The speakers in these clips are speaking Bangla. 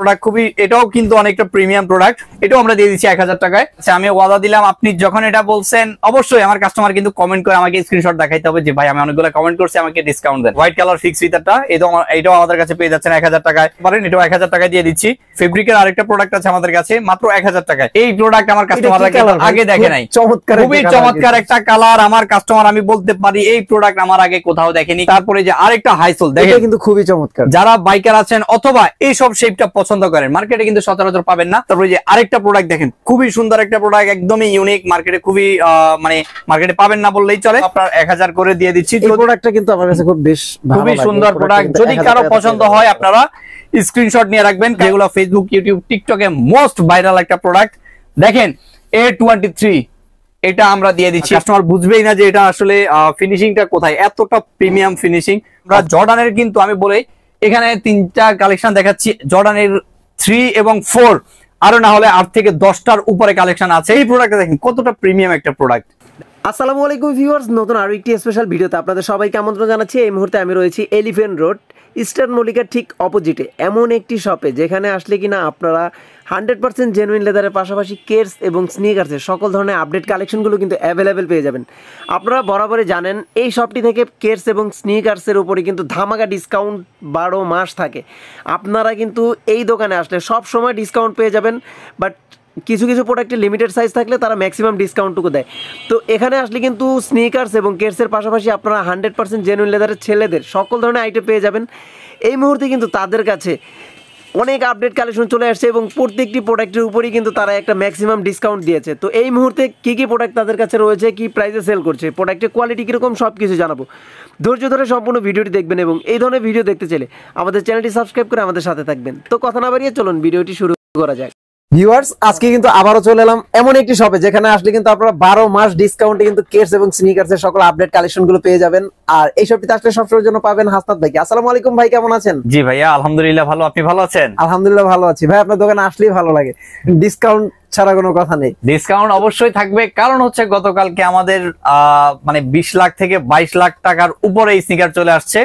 প্রোডাক্ট, খুবই এটাও কিন্তু অনেকটা প্রিমিয়াম প্রোডাক্ট, এটাও আমরা দিয়ে দিচ্ছি 1000 টাকায়। আচ্ছা, আমি ওয়াদা দিলাম, আপনি যখন এটা বলছেন অবশ্যই আমার কাস্টমার কিন্তু কমেন্ট করে আমাকে স্ক্রিনশট দেখাইতে হবে যে ভাই আমি অনেকগুলো কমেন্ট করছি, আমাকে ডিসকাউন্ট দেন। হোয়াইট কালার ফিক্স ফিতারটা এটাও আমাদের কাছে পেয়ে যাচ্ছেন 1000 টাকায় পারেন, এটাও 1000 টাকায় দিয়ে দিচ্ছি। ফেব্রিকের আরেকটা প্রোডাক্ট আছে আমাদের কাছে মাত্র 1000 টাকায়। এই প্রোডাক্ট আমার কাস্টমাররা আগে দেখে নাই, খুবই চমৎকার একটা কালার। আমার কাস্টমার আমি বলতে পারি এই প্রোডাক্ট আমার আগে কোথাও দেখেনি। তারপরে যে আরেকটা হাইসোল দেখেন, কিন্তু খুবই চমৎকার। যারা বাইকার আছেন অথবা এই সব শেপটা পছন্দ করেন, মার্কেটে কিন্তু সচরাচর পাবেন না। তারপরে যে আরেকটা প্রোডাক্ট দেখেন, খুবই সুন্দর একটা প্রোডাক্ট, একদমই ইউনিক, মার্কেটে খুবই মানে মার্কেটে পাবেন না বললেই চলে। আপনার 1000 করে দিয়ে দিচ্ছি। এই প্রোডাক্টটা কিন্তু আমার কাছে খুবই সুন্দর প্রোডাক্ট। যদি কারো পছন্দ হয় আপনারা স্ক্রিনশট নিয়ে রাখবেন। যেগুলো ফেসবুক, ইউটিউব, টিকটকে মোস্ট ভাইরাল একটা প্রোডাক্ট দেখেন, A23 এটা আমরা দিয়ে দিচ্ছি। কাস্টমার বুঝবেই না যে এটা আসলে ফিনিশিংটা কোথায়, এতটা প্রিমিয়াম ফিনিশিং। আমরা জর্ডানের কিন্তু আমি বলি এখানে 3টা কালেকশন দেখাচ্ছি, জর্ডানের 3 এবং 4, আরো না হলে 8 থেকে 10টার উপরে কালেকশন আছে। এই প্রোডাক্টটা দেখেন কতটা প্রিমিয়াম একটা প্রোডাক্ট। আসসালামু আলাইকুম ভিউয়ার্স, নতুন আরো একটি স্পেশাল ভিডিওতে আপনাদের সবাইকে আমন্ত্রণ জানাচ্ছি। এই মুহূর্তে আমি রয়েছি এলিফ্যান্ট রোড ইস্টার্ন মল্লিকার ঠিক অপোজিটে এমন একটি শপে যেখানে আসলে কিনা আপনারা 100% জেনুইন লেদারের পাশাপাশি কেটস এবং স্নিকার্সের সকল ধরনের আপডেট কালেকশনগুলো কিন্তু অ্যাভেলেবেল পেয়ে যাবেন। আপনারা বরাবরই জানেন এই শপটি থেকে কেটস এবং স্নিকার্সের উপরে কিন্তু ধামাকা ডিসকাউন্ট 12 মাস থাকে। আপনারা কিন্তু এই দোকানে আসলে সব সময় ডিসকাউন্ট পেয়ে যাবেন, বাট কিছু কিছু প্রোডাক্টে লিমিটেড সাইজ থাকলে তারা ম্যাক্সিমাম ডিসকাউন্টটুকু দেয়। তো এখানে আসলে কিন্তু স্নিকার্স এবং কেটসের পাশাপাশি আপনারা 100% জেনুইন লেদারের ছেলেদের সকল ধরনের আইটেম পেয়ে যাবেন। এই মুহূর্তে কিন্তু তাদের কাছে অনেক আপডেট কালেকশন চলে আসছে এবং প্রত্যেকটি প্রোডাক্টের উপরেই কিন্তু তারা একটা ম্যাক্সিমাম ডিসকাউন্ট দিয়েছে। তো এই মুহূর্তে কী কী প্রোডাক্ট তাদের কাছে রয়েছে, কী প্রাইসে সেল করছে, প্রোডাক্টের কোয়ালিটি কীরকম, সব কিছু জানাবো। ধৈর্য ধরে সম্পূর্ণ ভিডিওটি দেখবেন এবং এই ধরনের ভিডিও দেখতে চাইলে আমাদের চ্যানেলটি সাবস্ক্রাইব করে আমাদের সাথে থাকবেন। তো কথা না বাড়িয়ে চলুন ভিডিওটি শুরু করা যায়। ভিউয়ার্স, আজকে কিন্তু আবারও চলে এলাম এমন একটি শপে যেখানে আসলে কিন্তু আপনারা 12 মাস ডিসকাউন্টে কিন্তু কেটস এবং স্নিকার্সের সকল আপডেট কালেকশন গুলো পেয়ে যাবেন। আর এই শপটিতে আসলে সবসময়ের জন্য পাবেন হাসনাত ভাইকে। আসসালামু আলাইকুম ভাই, কেমন আছেন? জি ভাইয়া, আলহামদুলিল্লাহ ভালো, আপনি ভালো আছেন? আলহামদুলিল্লাহ ভালো আছি ভাই। আপনার দোকানে আসলেই ভালো লাগে, ডিসকাউন্ট ছাড়া কোনো কথা নেই। ডিসকাউন্ট অবশ্যই থাকবে, কারণ হচ্ছে গতকালকে আমাদের মানে 20 লাখ থেকে 22 লাখ টাকার উপরে এই স্নিকার চলে আসছে।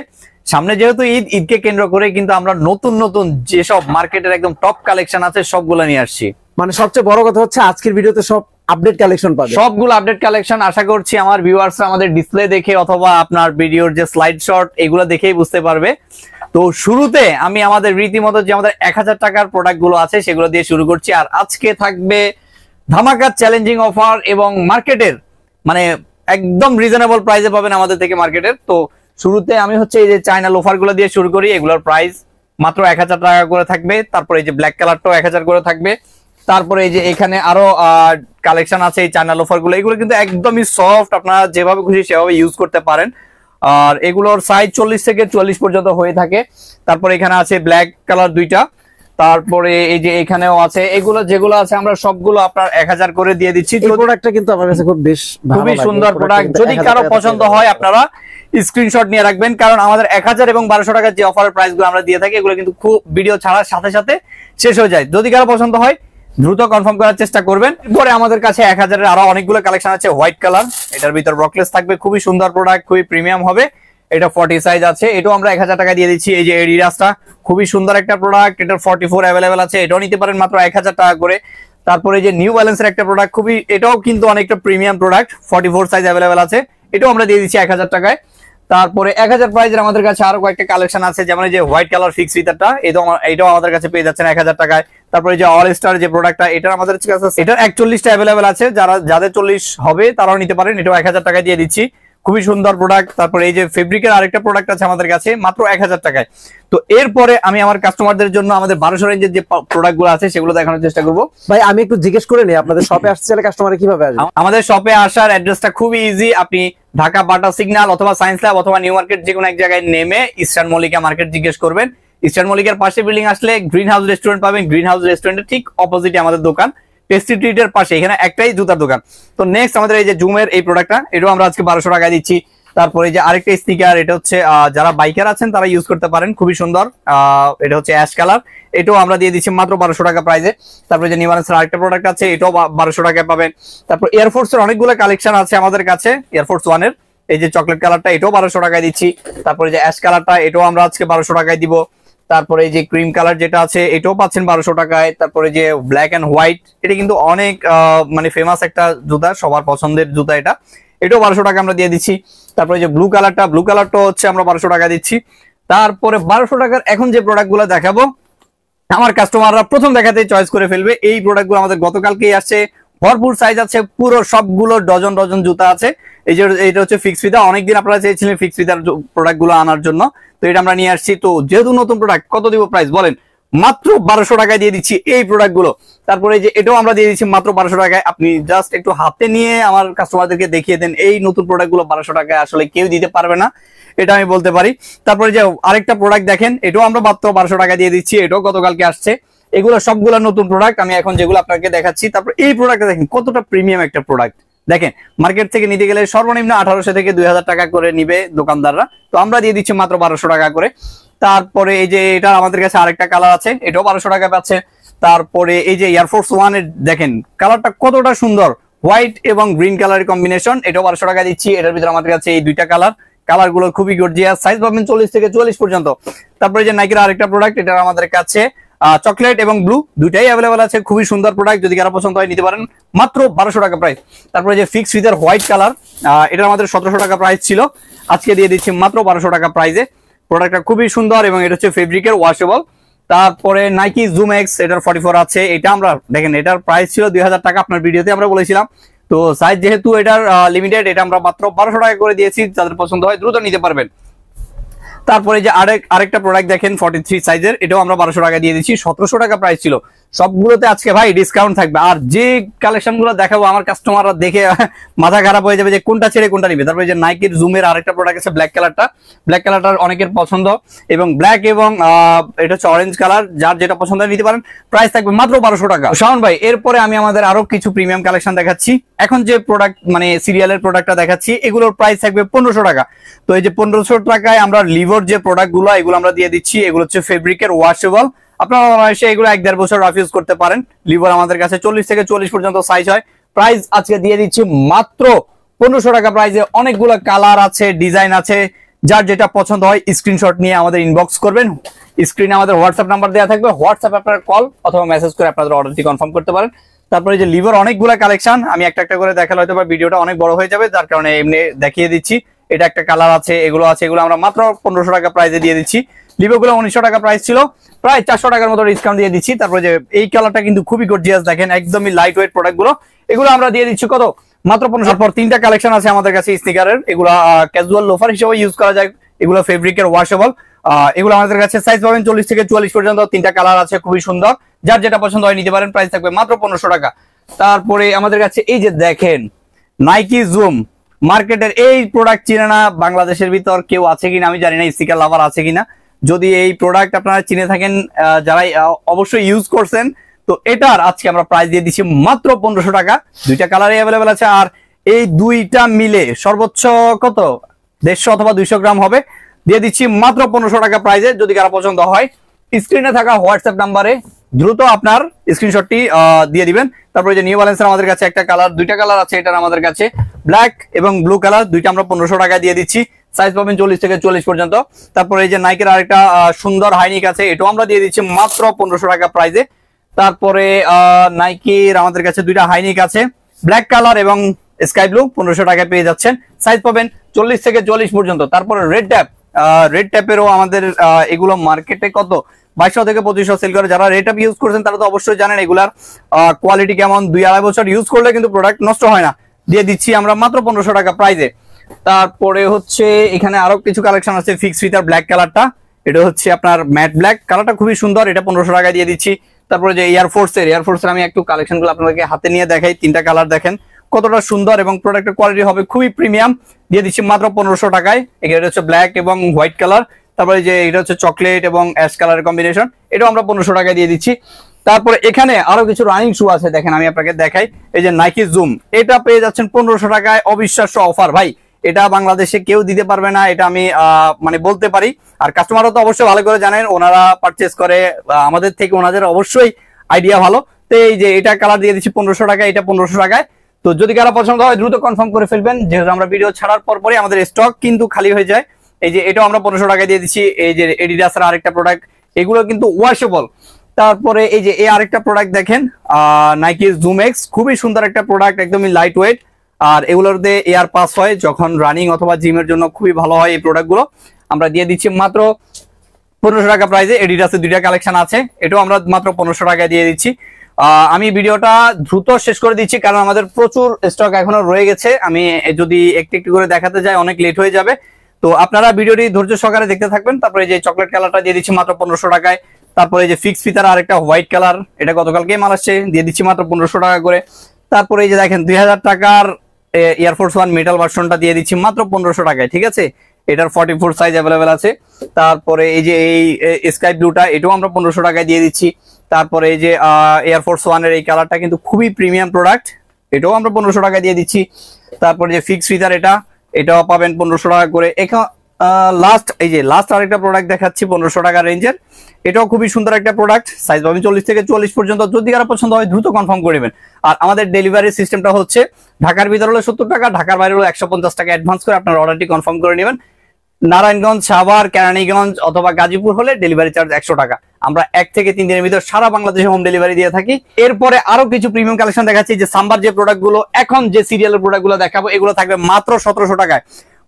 সামনে যেহেতু ঈদকে কেন্দ্র করে কিন্তু আমরা নতুন নতুন যেসব মার্কেটের একদম টপ কালেকশন আছে সবগুলো নিয়ে আসছি। মানে সবচেয়ে বড় কথা হচ্ছে আজকের ভিডিওতে সব আপডেট কালেকশন পাবেন, সবগুলো আপডেট কালেকশন। আশা করছি আমার ভিউয়ার্সরা আমাদের ডিসপ্লে দেখে অথবা আপনার ভিডিওর যে স্লাইড শট এগুলো দেখেই বুঝতে পারবে। তো শুরুতে আমি আমাদের রীতিমতো যে আমাদের 1000 টাকার প্রোডাক্ট গুলো আছে সেগুলো দিয়ে শুরু করছি। আর আজকে থাকবে ধামাকা চ্যালেঞ্জিং অফার এবং মার্কেটের মানে একদম রিজনেবল প্রাইসে পাবেন আমাদের থেকে মার্কেটের। তো শুরুতে আমি হচ্ছে এই যে চায়না লোফার গুলো দিয়ে শুরু করি। এগুলোর প্রাইস মাত্র 1000 টাকা করে থাকবে। তারপরে এই যে ব্ল্যাক কালারটাও 1000 করে থাকবে। তারপরে এই যে এখানে আরো কালেকশন আছে এই চায়না লোফার গুলো, এগুলো কিন্তু একদমই সফট, আপনারা যেভাবে খুশি সেভাবে ইউজ করতে পারেন। আর এগুলোর সাইজ 40 থেকে 44 পর্যন্ত হয়ে থাকে। তারপরে এখানে আছে ব্ল্যাক কালার 2টা। তারপরে এই যে এখানেও আছে, এগুলো যেগুলো আছে আমরা সবগুলো আপনার 1000 করে দিয়ে দিচ্ছি। এই প্রোডাক্টটা কিন্তু আমার কাছে খুবই সুন্দর প্রোডাক্ট। যদি কারো পছন্দ হয় আপনারা স্ক্রিনশট নিয়ে রাখবেন, কারণ আমাদের 1000 এবং 1200 টাকার যে অফারের প্রাইস গুলো আমরা দিয়ে থাকি এগুলো কিন্তু খুব ভিডিও ছাড়ার সাথে সাথে শেষ হয়ে যায়। যদি কারো পছন্দ হয় দ্রুত কনফার্ম করার চেষ্টা করবেন। পরে আমাদের কাছে 1000 এর আরো অনেকগুলো কালেকশন আছে। হোয়াইট কালার, এটার ভিতর ব্রকলেস থাকবে, খুবই সুন্দর প্রোডাক্ট, খুবই প্রিমিয়াম হবে। এটা 40 সাইজ আছে, এটাও আমরা 1000 টাকা দিয়ে দিচ্ছি। এই যে এডিডাসটা খুবই সুন্দর একটা প্রোডাক্ট, এটার 44 অ্যাভেলেবেল আছে, এটাও নিতে পারেন মাত্র 1000 টাকা করে। তারপরে যে নিউ ব্যালেন্সের একটা প্রোডাক্ট, খুবই এটাও কিন্তু অনেকটা প্রিমিয়াম প্রোডাক্ট, 44 সাইজ অ্যাভেলেবেল আছে, এটাও আমরা দিয়ে দিচ্ছি 1000 টাকায়। তারপরে 1000 প্রাইজের আমাদের কাছে আরো কয়েকটা কালেকশন আছে, যেমন এই যে হোয়াইট কালার ফিক্স ফিতারটা, এটাও আমাদের কাছে পেয়ে যাচ্ছেন 1000 টাকায়। তারপরে যে অল স্টার যে প্রোডাক্টটা, এটা আমাদের কাছে এটার 41টা অ্যাভেলেবেল আছে, যাদের 40 হবে তারাও নিতে পারেন, এটাও 1000 টাকায় দিয়ে দিচ্ছি। খুবই সুন্দর প্রোডাক্ট। তারপরে এই যে ফেব্রিকের আরেকটা প্রোডাক্ট আছে আমাদের কাছে মাত্র 1000 টাকায়। তো এরপরে আমি আমার কাস্টমারদের জন্য আমাদের 1200 রেঞ্জের যে প্রোডাক্ট গুলো আছে সেগুলো দেখানোর চেষ্টা করবো। ভাই আমি একটু জিজ্ঞেস করে নিই, আপনাদের শপে আসতে চাইলে কাস্টমার কিভাবে আসবে? আমাদের শপে আসার অ্যাড্রেসটা খুবই ইজি। আপনি ঢাকা বাটা সিগন্যাল অথবা সায়েন্স ল্যাব অথবা নিউ মার্কেট যে কোনো এক জায়গায় নেমে ইস্টার্ন মল্লিকা মার্কেট জিজ্ঞেস করবেন। ইস্টার্ন মল্লিকার পাশে বিল্ডিং আসলে গ্রিন হাউস রেস্টুরেন্ট পাবেন। গ্রিন হাউস রেস্টুরেন্টের ঠিক অপোজিটে আমাদের দোকান, টেস্টি ট্রিটের পাশে, এখানে একটাই জুতার দোকান। তো নেক্সট আমাদের এই যে জুমের এই প্রোডাক্টটা, এটাও আমরা আজকে 1200 টাকায় দিচ্ছি। তারপরে যে আরেকটা স্নিকার, এটা হচ্ছে যারা বাইকার আছেন তারা ইউজ করতে পারেন, খুবই সুন্দর, এটা হচ্ছে অ্যাশ কালার, এটাও আমরা দিয়ে দিচ্ছি মাত্র 1200 টাকা প্রাইসে। তারপরে যে নিউ ব্যালেন্সের আরেকটা প্রোডাক্ট আছে, এটাও 1200 টাকায় পাবেন। তারপর এয়ারফোর্সের অনেকগুলো কালেকশন আছে আমাদের কাছে। এয়ারফোর্স 1 এর এই যে চকলেট কালারটা, এটাও 1200 টাকায় দিচ্ছি। তারপরে যে অ্যাশ কালারটা, এটাও আমরা আজকে 1200 টাকায় দিব। তারপরে এই যে ক্রিম কালার যেটা আছে এটাও পাচ্ছেন 1200 টাকায়। তারপরে যে ব্ল্যাক এন্ড হোয়াইট, এটা কিন্তু অনেক মানে ফেমাস একটা জুতা, সবার পছন্দের জুতা এটা, এটাও 1200 টাকা আমরা দিয়ে দিচ্ছি। তারপরে যে ব্লু কালারটা হচ্ছে আমরা 1200 টাকা দিচ্ছি। তারপরে 1200 টাকার এখন যে প্রোডাক্ট গুলো দেখাবো, আমার কাস্টমাররা প্রথম দেখাতেই চয়েস করে ফেলবে। এই প্রোডাক্ট গুলো আমাদের গতকালকেই আসছে, ভরপুর সাইজ আছে, পুরো সবগুলো ডজন ডজন জুতা আছে। এই যে এটা হচ্ছে ফিক্স ফিতা, অনেকদিন আপনারা চেয়েছিলেন ফিক্স ফিতার প্রোডাক্ট গুলো আনার জন্য, তো এটা আমরা নিয়ে আসছি। তো যেহেতু নতুন প্রোডাক্ট, কত দিব প্রাইস বলেন? মাত্র 1200 টাকায় দিয়ে দিচ্ছি এই প্রোডাক্ট গুলো। তারপরে যে এটাও আমরা দিয়ে দিচ্ছি মাত্র 1200 টাকায়। আপনি জাস্ট একটু হাতে নিয়ে আমার কাস্টমারদেরকে দেখিয়ে দেন, এই নতুন প্রোডাক্ট গুলো 1200 টাকায় আসলে কেউ দিতে পারবে না, এটা আমি বলতে পারি। তারপরে যে আরেকটা প্রোডাক্ট দেখেন, এটাও আমরা মাত্র 1200 টাকা দিয়ে দিচ্ছি, এটাও গতকালকে আসছে। এগুলো সবগুলো নতুন প্রোডাক্ট, আমি এখন যেগুলো আপনাকে দেখাচ্ছি। তারপর এই প্রোডাক্টটা দেখেন কতটা প্রিমিয়াম একটা প্রোডাক্ট। দেখেন মার্কেট থেকে নিতে গেলে সর্বনিম্ন 1800 থেকে 2000 টাকা করে নিবে দোকানদাররা, তো আমরা দিয়ে দিচ্ছি মাত্র 1200 টাকা করে। তারপরে এই যে এটা আমাদের কাছে আরেকটা কালার আছে, এটাও 1200 টাকা পাচ্ছে। তারপরে এই যে এয়ারফোর্স 1 এর দেখেন কালারটা কতটা সুন্দর, হোয়াইট এবং গ্রিন কালারের কম্বিনেশন, এটাও 1200 টাকা দিচ্ছি। এটার ভিতরে আমাদের কাছে এই দুইটা কালার গুলো খুবই গর্জিয়াস, সাইজ পাবেন 40 থেকে 44 পর্যন্ত। তারপরে যে নাইকির আরেকটা প্রোডাক্ট, এটা আমাদের কাছে চকলেট এবং ব্লু দুইটাই অ্যাভেলেবল আছে, খুবই সুন্দর প্রোডাক্ট, যদি কারো পছন্দ হয় নিতে পারেন, মাত্র 1200 টাকা প্রাইস। তারপরে যে ফিক্স ফিতার হোয়াইট কালার, এটা আমাদের 1700 টাকা প্রাইস ছিল, আজকে দিয়ে দিচ্ছি মাত্র 1200 টাকা প্রাইসে। প্রোডাক্টটা খুবই সুন্দর এবং এটা হচ্ছে ফেব্রিকের, ওয়াশেবল। তারপরে নাইকি জুম এক্স, এটার 44 আছে, এটা আমরা দেখেন এটার প্রাইস ছিল 2000 টাকা, আপনার ভিডিওতে আমরা বলেছিলাম। তো সাইজ যেহেতু এটার লিমিটেড, এটা আমরা মাত্র 1200 টাকা করে দিয়েছি, যাদের পছন্দ হয় দ্রুত নিতে পারবেন। তারপরে যে আরেকটা প্রোডাক্ট দেখেন 43 সাইজের, এটাও আমরা 1200 টাকা দিয়ে দিচ্ছি, 1700 টাকা প্রাইস ছিল। সবগুলোতে আজকে ভাই ডিসকাউন্ট থাকবে, আর যে কালেকশন গুলো দেখাবো আমার কাস্টমাররা দেখে মাথা খারাপ হয়ে যাবে যে কোনটা ছেড়ে কোনটা নিবে। তারপরে যে নাইকির জুমের আরেকটা প্রোডাক্ট আছে, ব্ল্যাক কালারটা অনেকের পছন্দ, এবং ব্ল্যাক এবং এটা হচ্ছে অরেঞ্জ কালার, যার যেটা পছন্দ নিতে পারেন, প্রাইস থাকবে মাত্র 1200 টাকা। শাওন ভাই, এরপরে আমি আমাদের আরো কিছু প্রিমিয়াম কালেকশন দেখাচ্ছি। এখন যে প্রোডাক্ট মানে সিরিয়ালের প্রোডাক্টটা দেখাচ্ছি, এগুলোর প্রাইস থাকবে 1500 টাকা। তো এই যে 1500 টাকায় আমরা লিভোর যে প্রোডাক্ট গুলো এগুলো আমরা দিয়ে দিচ্ছি, এগুলো হচ্ছে ফেব্রিকের, ওয়াশেবল, আপনারা অনায়াসে এগুলো 1-1.5 বছর রাফ ইউজ করতে পারেন। লিভার আমাদের কাছে 40 থেকে 40 পর্যন্ত সাইজ হয়। প্রাইস আজকে দিয়ে দিচ্ছি মাত্র 1500 টাকা প্রাইসে। অনেকগুলো কালার আছে, ডিজাইন আছে, যার যেটা পছন্দ হয় স্ক্রিনশট নিয়ে আমাদের ইনবক্স করবেন। স্ক্রিনে আমাদের হোয়াটসঅ্যাপ নাম্বার দেওয়া থাকবে, হোয়াটসঅ্যাপে আপনারা কল অথবা মেসেজ করে আপনাদের অর্ডারটি কনফার্ম করতে পারেন। তারপরে যে লিভার অনেকগুলো কালেকশন, আমি একটা একটা করে দেখালে হয়তো বা ভিডিওটা অনেক বড় হয়ে যাবে, যার কারণে এমনি দেখিয়ে দিচ্ছি। এটা একটা কালার আছে, এগুলো আছে, এগুলো আমরা মাত্র 1500 টাকা প্রাইসে দিয়ে দিচ্ছি। লিভোগুলো 1900 টাকা প্রাইস ছিল, প্রায় 400 টাকার মতো ডিসকাউন্ট দিয়ে দিচ্ছি। তারপরে যে এই কালারটা কিন্তু খুবই গর্জিয়াস, দেখেন একদমই লাইট ওয়েট প্রোডাক্ট গুলো, এগুলো আমরা দিয়ে দিচ্ছি কত? মাত্র 1500। পর তিনটা কালেকশন আছে আমাদের কাছে স্নিকারের, এগুলো ক্যাজুয়াল লোফার হিসেবে ইউজ করা যায়, এগুলো ফেব্রিকের, ওয়াশেবল, এগুলো আমাদের কাছে সাইজ পাবেন 40 থেকে 44 পর্যন্ত। তিনটা কালার আছে, খুবই সুন্দর, যার যেটা পছন্দ হয় নিতে পারেন, প্রাইস থাকবে মাত্র 1500 টাকা। তারপরে আমাদের কাছে এই যে দেখেন নাইকি জুম, মার্কেটের এই প্রোডাক্ট চিনে না বাংলাদেশের ভিতর কেউ আছে কিনা আমি জানি না, স্টিকার লাভার আছে কিনা। যদি এই প্রোডাক্ট আপনারা চিনে থাকেন, যারা অবশ্যই ইউজ করছেন, তো এটার আজকে আমরা প্রাইস দিয়ে দিচ্ছি মাত্র 1500 টাকা। দুইটা কালারই অ্যাভেলেবেল আছে, আর এই দুইটা মিলে সর্বোচ্চ কত 150 অথবা 200 গ্রাম হবে, দিয়ে দিচ্ছি মাত্র 1500 টাকা প্রাইসে। যদি কারো পছন্দ হয় স্ক্রিনে থাকা হোয়াটসঅ্যাপ নাম্বারে দ্রুত আপনার স্ক্রিনশটটি দিয়ে দিবেন। তারপরে যে নিউ ব্যালেন্সের আমাদের কাছে একটা কালার, দুইটা কালার আছে, এটার আমাদের কাছে ব্ল্যাক এবং ব্লু কালার, দুইটা আমরা 1500 টাকা দিয়ে দিচ্ছি, সাইজ পাবেন 40 থেকে 40 পর্যন্ত। তারপরে এই যে নাইকের আরেকটা সুন্দর হাইনিক আছে, এটাও আমরা দিয়ে দিচ্ছি মাত্র 1500 টাকা প্রাইসে। তারপরে নাইকির আমাদের কাছে দুইটা হাইনিক আছে, ব্ল্যাক কালার এবং স্কাই ব্লু, 1500 টাকায় পেয়ে যাচ্ছেন, সাইজ পাবেন 40 থেকে 40 পর্যন্ত। তারপরে রেড ট্যাপেরও আমাদের এগুলো মার্কেটে কত 2200 থেকে 2500 সেল করে। যারা রেড ট্যাপ ইউজ করছেন তারা তো অবশ্যই জানেন এগুলার কোয়ালিটি কেমন, 2-2.5 বছর ইউজ করলে কিন্তু প্রোডাক্ট নষ্ট হয় না। দিয়ে দিচ্ছি আমরা মাত্র 1500 টাকা প্রাইসে। তারপরে হচ্ছে এখানে আরো কিছু কালেকশন আছে, ফিক্স ফিতার ব্ল্যাক কালারটা, এটা হচ্ছে আপনার ম্যাট ব্ল্যাক কালারটা, খুবই সুন্দর, এটা 1500 টাকায় দিয়ে দিচ্ছি। তারপরে যে এয়ারফোর্সের আমি একটু কালেকশন গুলো আপনাদেরকে হাতে নিয়ে দেখাই। তিনটা কালার দেখেন কতটা সুন্দর এবং প্রোডাক্টের কোয়ালিটি হবে খুবই প্রিমিয়াম, দিয়ে দিচ্ছি মাত্র 1500 টাকায়। এটা হচ্ছে ব্ল্যাক এবং হোয়াইট কালার, তারপরে যে এটা হচ্ছে চকলেট এবং অ্যাশ কালারের কম্বিনেশন, এটাও আমরা 1500 টাকায় দিয়ে দিচ্ছি। তারপরে এখানে আরো কিছু রানিং শু আছে, দেখেন আমি আপনাকে দেখাই। এই যে নাইকি জুম, এটা পেয়ে যাচ্ছেন 1500 টাকায়, অবিশ্বাস্য অফার ভাই, এটা বাংলাদেশে কেউ দিতে পারবে না, এটা আমি মানে বলতে পারি। আর কাস্টমাররা তো অবশ্যই ভালো করে জানেন, ওনারা পারচেস করে আমাদের থেকে, ওনাদের অবশ্যই আইডিয়া ভালো। তো এই যে এটা কালার দিয়ে দিচ্ছি 1500 টাকায়, এটা 1500 টাকায়। তো যদি কারো পছন্দ হয় দ্রুত কনফার্ম করে ফেলবেন, যেহেতু আমরা ভিডিও ছাড়ার পরে আমাদের স্টক কিন্তু খালি হয়ে যায়। এই যে এটাও আমরা 1500 টাকায় দিয়ে দিচ্ছি। এই যে এডিডাসের আরেকটা প্রোডাক্ট, এগুলো কিন্তু ওয়াশেবল। তারপরে এই যে এই আরেকটা প্রোডাক্ট দেখেন, নাইকি জুম এক্স, খুবই সুন্দর একটা প্রোডাক্ট, একদমই লাইট ওয়েট। আর এগুলোতে এয়ার পাস হয় যখন রানিং অথবা জিমের জন্য, খুবই ভালো হয় এই প্রোডাক্টগুলো। আমরা দিয়ে দিচ্ছি মাত্র 1500 টাকা প্রাইসে। এডিডাসের দুইটা কালেকশন আছে, এটাও আমরা মাত্র 1500 টাকায় দিয়ে দিচ্ছি। আমি ভিডিওটা দ্রুত শেষ করে দিচ্ছি কারণ আমাদের প্রচুর স্টক এখনো রয়ে গেছে। আমি যদি একটু একটু করে দেখাতে যাই অনেক লেট হয়ে যাবে, তো আপনারা ভিডিওটি ধৈর্য সহকারে দেখতে থাকবেন। তারপরে যে চকলেট কালারটা দিয়ে দিচ্ছি মাত্র 1500 টাকায়। তারপরে যে ফিক্স ফিতার আরেকটা হোয়াইট কালার, এটা গতকালকে মাল আসছে, দিয়ে দিচ্ছি মাত্র 1500 টাকা করে। তারপরে এই যে দেখেন 2000 টাকার এয়ারফোর্স ওয়ান মেটাল ভার্সনটা দিয়ে দিচ্ছি মাত্র 1500 টাকায়, ঠিক আছে। এটার 44 সাইজ অ্যাভেলেবেল আছে। তারপরে এই যে এই স্কাই ব্লুটা, এটাও আমরা 1500 টাকায় দিয়ে দিচ্ছি। তারপরে এই যে এয়ারফোর্স ওয়ানের এই কালারটা কিন্তু খুবই প্রিমিয়াম প্রোডাক্ট, এটাও আমরা 1500 টাকায় দিয়ে দিচ্ছি। তারপরে যে ফিক্স ফিতার, এটাও পাবেন 1500 টাকা করে। লাস্ট এই যে লাস্ট আরেকটা প্রোডাক্ট দেখাচ্ছি 1500 টাকা রেঞ্জের, এটাও খুবই সুন্দর একটা প্রোডাক্ট। সাইজ পাবেন 40 থেকে 44 পর্যন্ত। যদি কারো পছন্দ হয় দ্রুত কনফার্ম করে নেবেন। আর আমাদের ডেলিভারি সিস্টেমটা হচ্ছে ঢাকার ভিতরে হলে 70 টাকা, ঢাকার বাইরে হলে 150 টাকা অ্যাডভান্স করে আপনার অর্ডারটি কনফার্ম করে নেবেন। নারায়ণগঞ্জ, সাভার, কেরানীগঞ্জ অথবা গাজীপুর হলে ডেলিভারি চার্জ 100 টাকা। আমরা 1 থেকে 3 দিনের ভিতর সারা বাংলাদেশে হোম ডেলিভারি দিয়ে থাকি। এরপরে আরো কিছু প্রিমিয়াম কালেকশন দেখাচ্ছি। যে সাম্বার যে প্রোডাক্টগুলো, এখন যে সিরিয়ালের প্রোডাক্টগুলো দেখাবো, এগুলো থাকবে মাত্র 1700 টাকায়।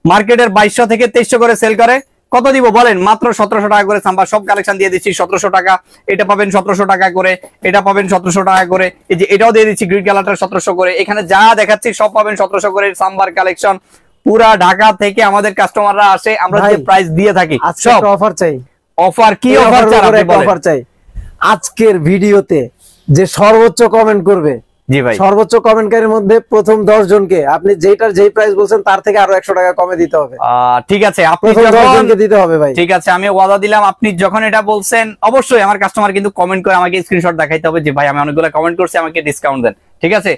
মার্কেটের 2200 থেকে 2300 করে সেল করে, কত দিব বলেন? মাত্র 1700 টাকা করে সাম্বার সব কালেকশন দিয়ে দিচ্ছি 1700 টাকা। এটা পাবেন 1700 টাকা করে, এটা পাবেন 1700 টাকা করে। এই যে এটাও দিয়ে দিচ্ছি গ্রিন কালারটা 1700 করে। এখানে যা দেখাচ্ছি সব পাবেন 1700 করে সাম্বার কালেকশন। পুরা ঢাকা থেকে আমাদের কাস্টমাররা আসে, আমরা যে প্রাইস দিয়ে থাকি সব অফার চাই। অফার কি অফার চাই আজকের ভিডিওতে যে সর্বোচ্চ কমেন্ট করবে, জি ভাই, সর্বোচ্চ কমেন্টকারীর মধ্যে প্রথম 10 জনকে আপনি যেই প্রাইস বলছেন তার থেকে আরো 100 টাকা কমে দিতে হবে। ঠিক আছে, আপনি প্রথম 10 জনকে দিতে হবে ভাই। ঠিক আছে, আমি ওয়াদা দিলাম। আপনি যখন এটা বলছেন অবশ্যই আমার কাস্টমার কিন্তু কমেন্ট করে আমাকে স্ক্রিনশট দেখাইতে হবে যে ভাই আমি অনেকগুলো কমেন্ট করছি, আমাকে ডিসকাউন্ট দেন, ঠিক আছে।